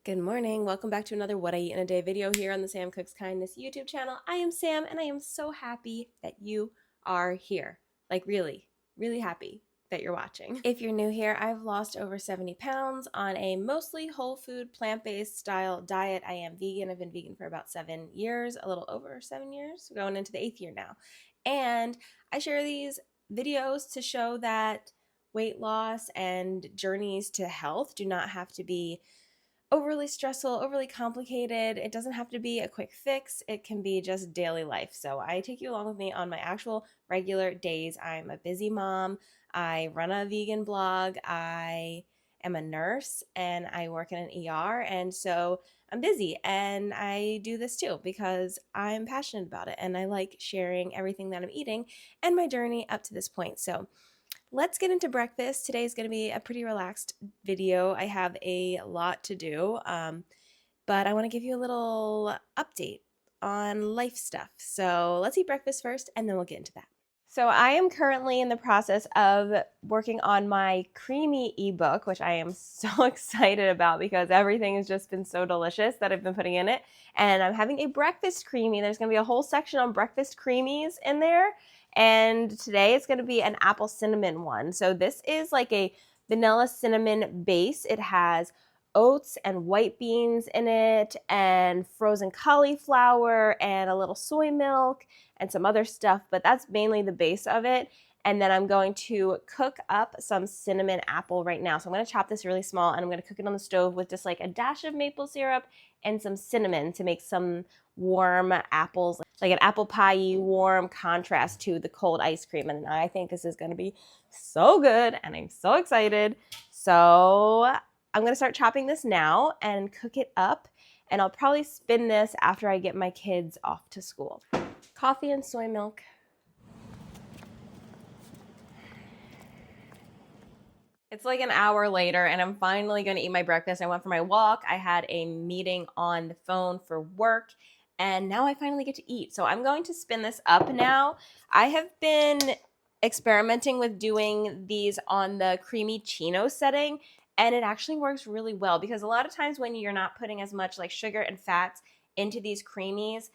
Good morning. Welcome back to another What I Eat in a Day video here on the Sam Cooks Kindness YouTube channel. I am Sam and I am so happy that you are here. Like really, really happy that you're watching. If you're new here, I've lost over 70 pounds on a mostly whole food, plant-based style diet. I am vegan. I've been vegan for about 7 years, a little over 7 years, going into the 8th year now. And I share these videos to show that weight loss and journeys to health do not have to be overly stressful, overly complicated. It doesn't have to be a quick fix. It can be just daily life. So I take you along with me on my actual regular days. I'm a busy mom. I run a vegan blog. I am a nurse and I work in an ER. And so I'm busy and I do this too because I'm passionate about it and I like sharing everything that I'm eating and my journey up to this point. So let's get into breakfast. Today is going to be a pretty relaxed video. I have a lot to do, but I want to give you a little update on life stuff. So let's eat breakfast first, and then we'll get into that. So I am currently in the process of working on my creamy ebook, which I am so excited about because everything has just been so delicious that I've been putting in it. And I'm having a breakfast creamy. There's going to be a whole section on breakfast creamies in there. And today it's going to be an apple cinnamon one. So this is like a vanilla cinnamon base. It has oats and white beans in it and frozen cauliflower and a little soy milk and some other stuff, but that's mainly the base of it. And then I'm going to cook up some cinnamon apple right now. So I'm going to chop this really small and I'm going to cook it on the stove with just like a dash of maple syrup and some cinnamon to make some warm apples, like an apple pie-y warm contrast to the cold ice cream. And I think this is going to be so good and I'm so excited. So I'm going to start chopping this now and cook it up. And I'll probably spin this after I get my kids off to school. Coffee and soy milk. It's like an hour later and I'm finally going to eat my breakfast. I went for my walk. I had a meeting on the phone for work and now I finally get to eat. So I'm going to spin this up now. I have been experimenting with doing these on the creamy chino setting and it actually works really well because a lot of times when you're not putting as much like sugar and fats into these creamies,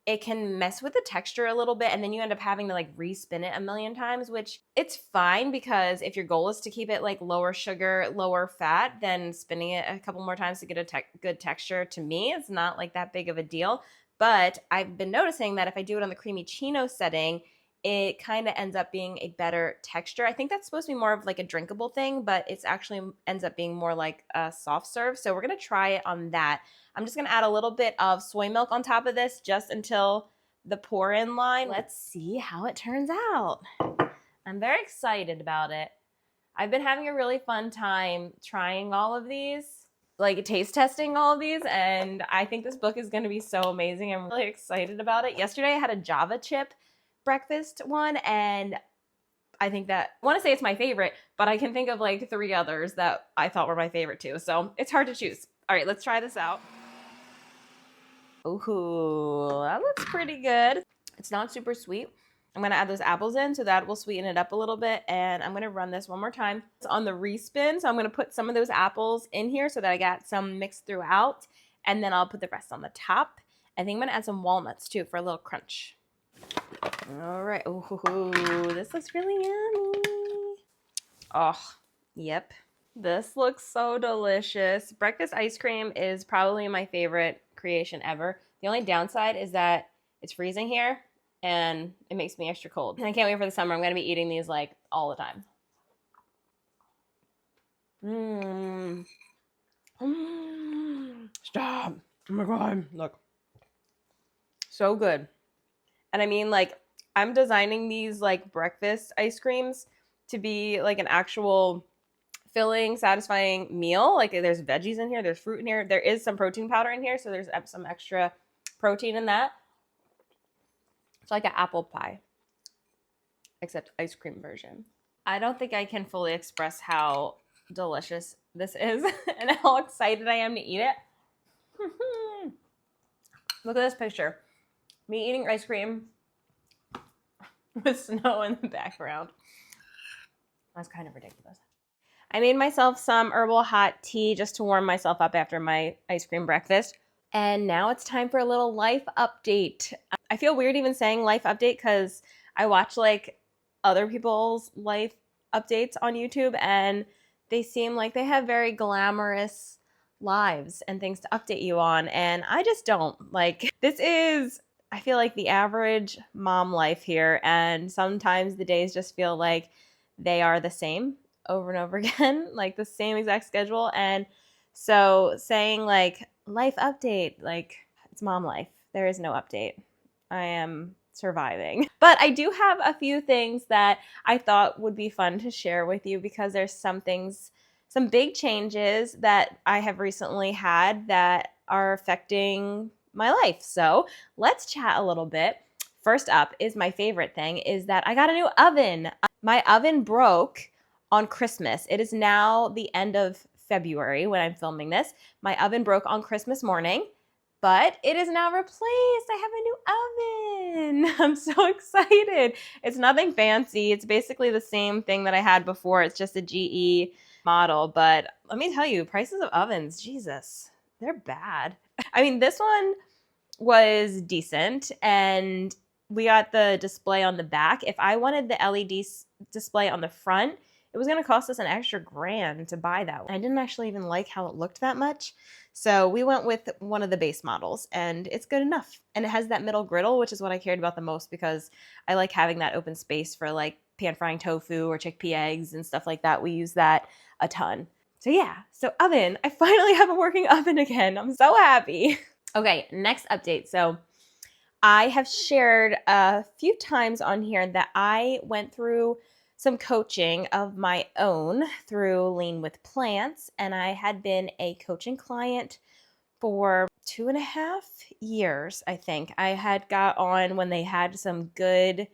it can mess with the texture a little bit and then you end up having to like respin it a million times, which it's fine because if your goal is to keep it like lower sugar, lower fat, then spinning it a couple more times to get a good texture, to me, it's not like that big of a deal. But I've been noticing that if I do it on the creamy chino setting, it kind of ends up being a better texture. I think that's supposed to be more of like a drinkable thing, but it's actually ends up being more like a soft serve. So we're going to try it on that. I'm just going to add a little bit of soy milk on top of this just until the pour in line. Let's see how it turns out. I'm very excited about it. I've been having a really fun time trying all of these, like taste testing all of these, and I think this book is going to be so amazing. I'm really excited about it. Yesterday I had a Java chip breakfast one, and I think that, I want to say it's my favorite, but I can think of like 3 others that I thought were my favorite too. So it's hard to choose. All right, let's try this out. Ooh, that looks pretty good. It's not super sweet. I'm going to add those apples in so that will sweeten it up a little bit. And I'm going to run this one more time. It's on the respin. So I'm going to put some of those apples in here so that I got some mixed throughout. And then I'll put the rest on the top. I think I'm going to add some walnuts too for a little crunch. All right. Ooh, this looks really yummy. Oh, yep. This looks so delicious. Breakfast ice cream is probably my favorite creation ever. The only downside is that it's freezing here and it makes me extra cold. And I can't wait for the summer. I'm going to be eating these like all the time. Stop. Oh my God. Look. So good. And I mean, like, I'm designing these like breakfast ice creams to be like an actual filling, satisfying meal. Like there's veggies in here, there's fruit in here, there is some protein powder in here, so there's some extra protein in that. It's like an apple pie, except ice cream version. I don't think I can fully express how delicious this is and how excited I am to eat it. Look at this picture. Me eating ice cream with snow in the background. That's kind of ridiculous. I made myself some herbal hot tea just to warm myself up after my ice cream breakfast. And now it's time for a little life update. I feel weird even saying life update because I watch like other people's life updates on YouTube and they seem like they have very glamorous lives and things to update you on. And I just don't. Like, this is, I feel like, the average mom life here. And sometimes the days just feel like they are the same over and over again, like the same exact schedule. And so saying like life update, like it's mom life. There is no update. I am surviving. But I do have a few things that I thought would be fun to share with you because there's some things, some big changes that I have recently had that are affecting my life. So let's chat a little bit. First up is my favorite thing is that I got a new oven. My oven broke on Christmas. It is now the end of February when I'm filming this. My oven broke on Christmas morning, but it is now replaced. I have a new oven. I'm so excited. It's nothing fancy. It's basically the same thing that I had before. It's just a GE model, but let me tell you, prices of ovens, Jesus, they're bad. I mean, this one was decent and we got the display on the back. If I wanted the LED display on the front, it was going to cost us an extra $1,000 to buy that one. I didn't actually even like how it looked that much. So we went with one of the base models and it's good enough. And it has that middle griddle, which is what I cared about the most because I like having that open space for like pan frying tofu or chickpea eggs and stuff like that. We use that a ton. So yeah, so oven, I finally have a working oven again. I'm so happy. Okay, next update. So I have shared a few times on here that I went through some coaching of my own through Lean with Plants, and I had been a coaching client for 2.5 years, I think. I had got on when they had some good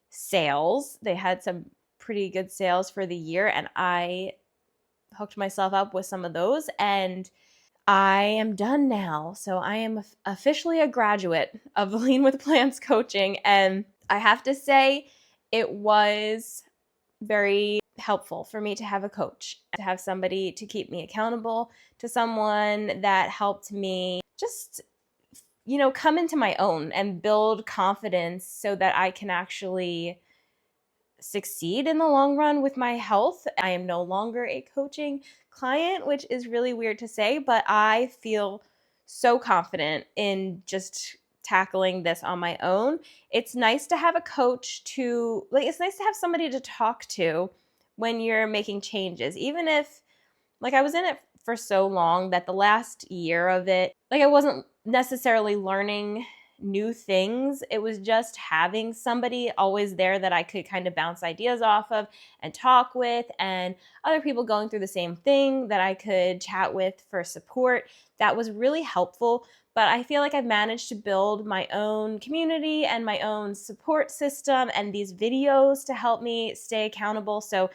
sales. They had some pretty good sales for the year, and I hooked myself up with some of those, and I am done now. So I am officially a graduate of Lean with Plants coaching. And I have to say, it was very helpful for me to have a coach, to have somebody to keep me accountable, to someone that helped me just, come into my own and build confidence so that I can actually succeed in the long run with my health. I am no longer a coaching client, which is really weird to say, but I feel so confident in just tackling this on my own. It's nice to have a coach it's nice to have somebody to talk to when you're making changes, even if I was in it for so long that the last year of it, I wasn't necessarily learning new things. It was just having somebody always there that I could kind of bounce ideas off of and talk with, and other people going through the same thing that I could chat with for support. That was really helpful. But I feel like I've managed to build my own community and my own support system and these videos to help me stay accountable. So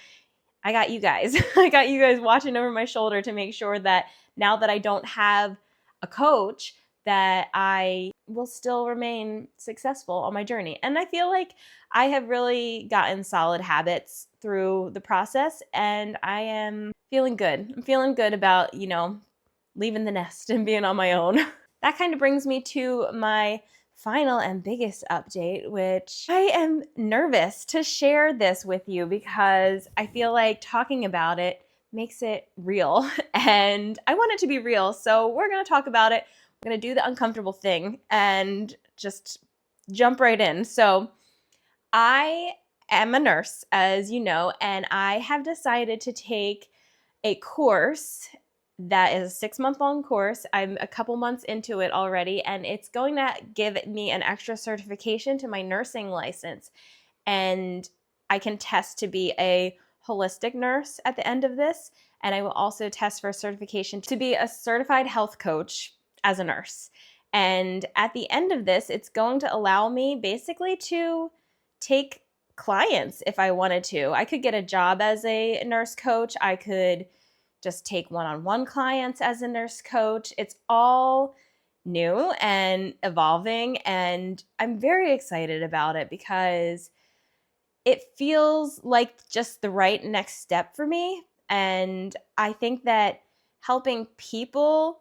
I got you guys. I got you guys watching over my shoulder to make sure that now that I don't have a coach, that I will still remain successful on my journey. And I feel like I have really gotten solid habits through the process, and I am feeling good. I'm feeling good about, leaving the nest and being on my own. That kind of brings me to my final and biggest update, which I am nervous to share this with you because I feel like talking about it makes it real and I want it to be real. So we're going to talk about it. We're going to do the uncomfortable thing and just jump right in. So I am a nurse, as you know, and I have decided to take a course that is a 6-month-long course. I'm a couple months into it already, and it's going to give me an extra certification to my nursing license. And I can test to be a holistic nurse at the end of this. And I will also test for certification to be a certified health coach as a nurse. And at the end of this, it's going to allow me basically to take clients if I wanted to. I could get a job as a nurse coach. I could just take one-on-one clients as a nurse coach. It's all new and evolving, and I'm very excited about it because it feels like just the right next step for me. And I think that helping people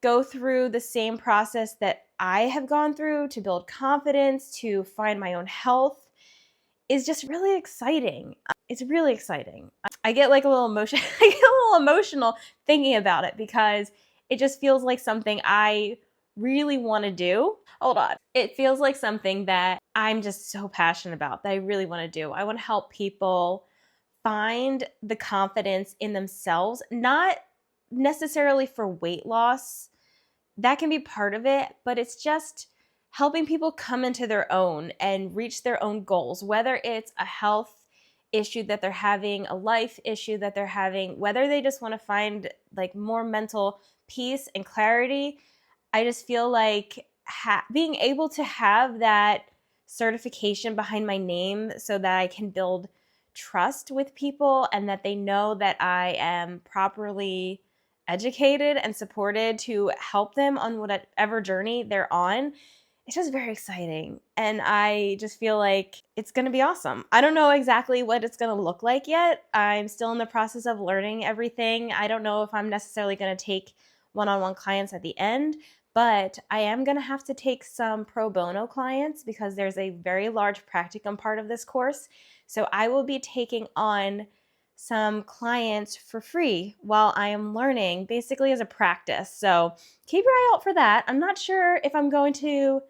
go through the same process that I have gone through to build confidence, to find my own health, is just really exciting. It's really exciting. I get like a little emotion. I get a little emotional thinking about it because it just feels like something I really want to do. Hold on. It feels like something that I'm just so passionate about that I really want to do. I want to help people find the confidence in themselves, not necessarily for weight loss. That can be part of it, but it's just helping people come into their own and reach their own goals, whether it's a health issue that they're having, a life issue that they're having, whether they just want to find like more mental peace and clarity. I just feel like being able to have that certification behind my name so that I can build trust with people and that they know that I am properly educated and supported to help them on whatever journey they're on. It's just very exciting. And I just feel like it's going to be awesome. I don't know exactly what it's going to look like yet. I'm still in the process of learning everything. I don't know if I'm necessarily going to take one-on-one clients at the end, but I am going to have to take some pro bono clients because there's a very large practicum part of this course. So I will be taking on some clients for free while I am learning, basically as a practice. So keep your eye out for that. I'm not sure if I'm going to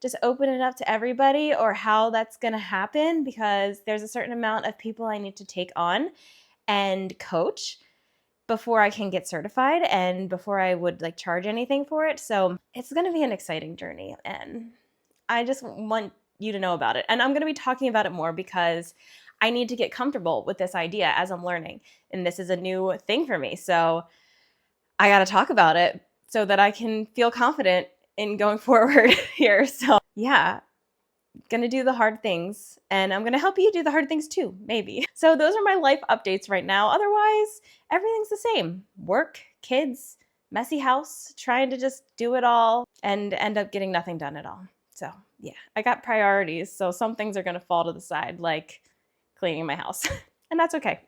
just open it up to everybody or how that's going to happen because there's a certain amount of people I need to take on and coach before I can get certified and before I would like charge anything for it. So it's going to be an exciting journey and I just want you to know about it. And I'm going to be talking about it more because I need to get comfortable with this idea as I'm learning. And this is a new thing for me. So I got to talk about it so that I can feel confident in going forward here. So yeah, gonna do the hard things and I'm gonna help you do the hard things too, maybe. So those are my life updates right now. Otherwise, everything's the same. Work, kids, messy house, trying to just do it all and end up getting nothing done at all. So yeah, I got priorities. So some things are gonna fall to the side, like cleaning my house, and that's okay.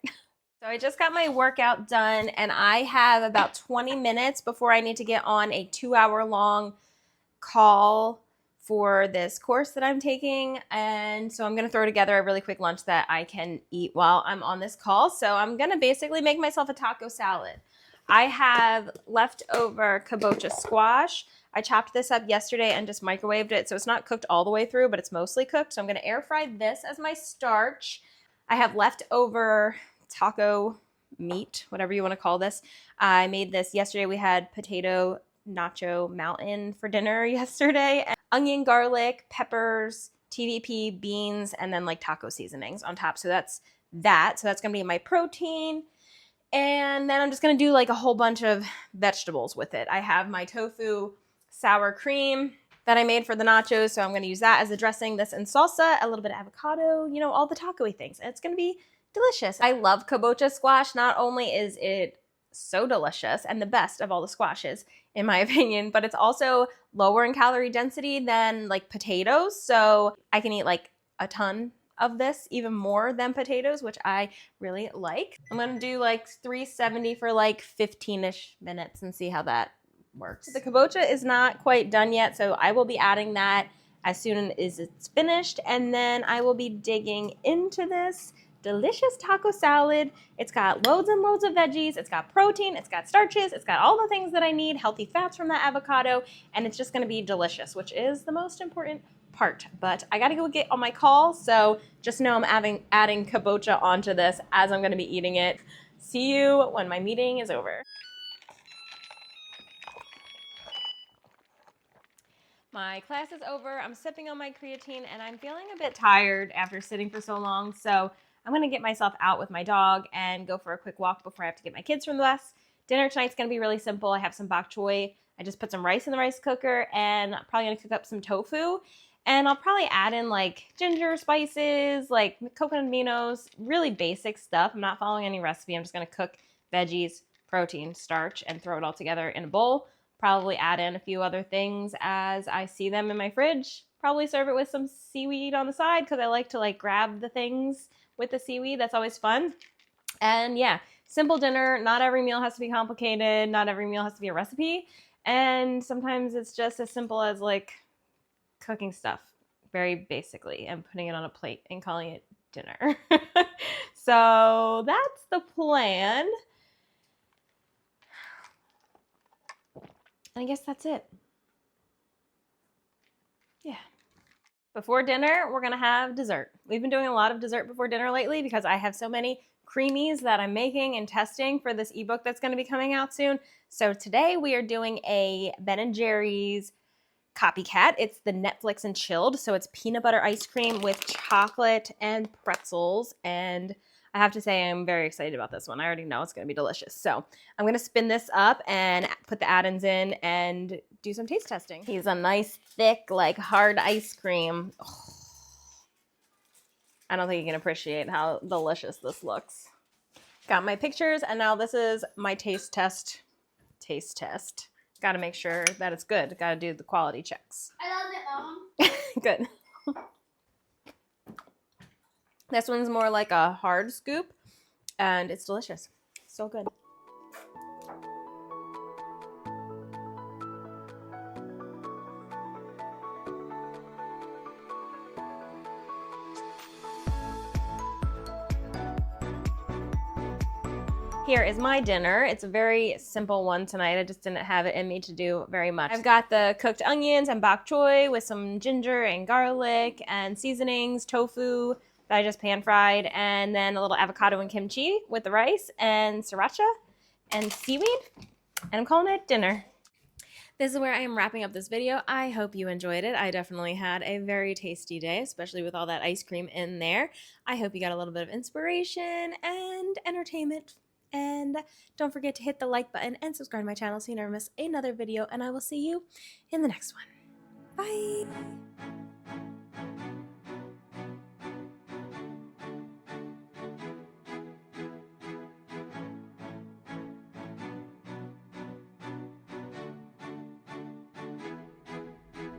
So I just got my workout done and I have about 20 minutes before I need to get on a 2-hour long call for this course that I'm taking. And so I'm going to throw together a really quick lunch that I can eat while I'm on this call. So I'm going to basically make myself a taco salad. I have leftover kabocha squash. I chopped this up yesterday and just microwaved it. So it's not cooked all the way through, but it's mostly cooked. So I'm going to air fry this as my starch. I have leftover taco meat, whatever you want to call this. I made this yesterday. We had potato nacho mountain for dinner yesterday. And onion, garlic, peppers, TVP, beans, and then like taco seasonings on top. So that's that. So that's going to be my protein. And then I'm just going to do like a whole bunch of vegetables with it. I have my tofu sour cream that I made for the nachos. So I'm going to use that as a dressing, this and salsa, a little bit of avocado, you know, all the taco-y things. And it's going to be delicious. I love kabocha squash. Not only is it so delicious and the best of all the squashes, in my opinion, but it's also lower in calorie density than like potatoes. So I can eat like a ton of this, even more than potatoes, which I really like. I'm going to do like 370 for like 15-ish minutes and see how that works. The kabocha is not quite done yet, so I will be adding that as soon as it's finished, and then I will be digging into this delicious taco salad. It's got loads and loads of veggies, it's got protein, it's got starches, it's got all the things that I need, healthy fats from that avocado, and it's just going to be delicious, which is the most important part. But I gotta go get on my call, so just know I'm adding kabocha onto this as I'm going to be eating it. See you when my meeting is over. My class is over, I'm sipping on my creatine, and I'm feeling a bit tired after sitting for so long, so I'm going to get myself out with my dog and go for a quick walk before I have to get my kids from the bus. Dinner tonight's going to be really simple. I have some bok choy. I just put some rice in the rice cooker, and I'm probably going to cook up some tofu, and I'll probably add in like ginger spices, like coconut aminos, really basic stuff. I'm not following any recipe. I'm just going to cook veggies, protein, starch, and throw it all together in a bowl. Probably add in a few other things as I see them in my fridge. Probably serve it with some seaweed on the side because I like to like grab the things with the seaweed. That's always fun. And yeah, simple dinner. Not every meal has to be complicated. Not every meal has to be a recipe. And sometimes it's just as simple as like cooking stuff very basically and putting it on a plate and calling it dinner. So that's the plan. And I guess that's it. Yeah. Before dinner, we're gonna have dessert. We've been doing a lot of dessert before dinner lately because I have so many creamies that I'm making and testing for this ebook that's gonna be coming out soon. So today we are doing a Ben & Jerry's copycat. It's the Netflix and chilled. So it's peanut butter ice cream with chocolate and pretzels. And I have to say I'm very excited about this one. I already know it's going to be delicious. So I'm going to spin this up and put the add-ins in and do some taste testing. He's a nice, thick, like hard ice cream. Oh. I don't think you can appreciate how delicious this looks. Got my pictures, and now this is my taste test. Taste test. Got to make sure that it's good. Got to do the quality checks. I love it, Mom. Good. This one's more like a hard scoop, and it's delicious. So good. Here is my dinner. It's a very simple one tonight. I just didn't have it in me to do very much. I've got the cooked onions and bok choy with some ginger and garlic and seasonings, tofu that I just pan fried, and then a little avocado and kimchi with the rice and sriracha and seaweed, and I'm calling it dinner. This is where I am wrapping up this video. I hope you enjoyed it. I definitely had a very tasty day, especially with all that ice cream in there. I hope you got a little bit of inspiration and entertainment. And don't forget to hit the like button and subscribe to my channel so you never miss another video. And I will see you in the next one. Bye!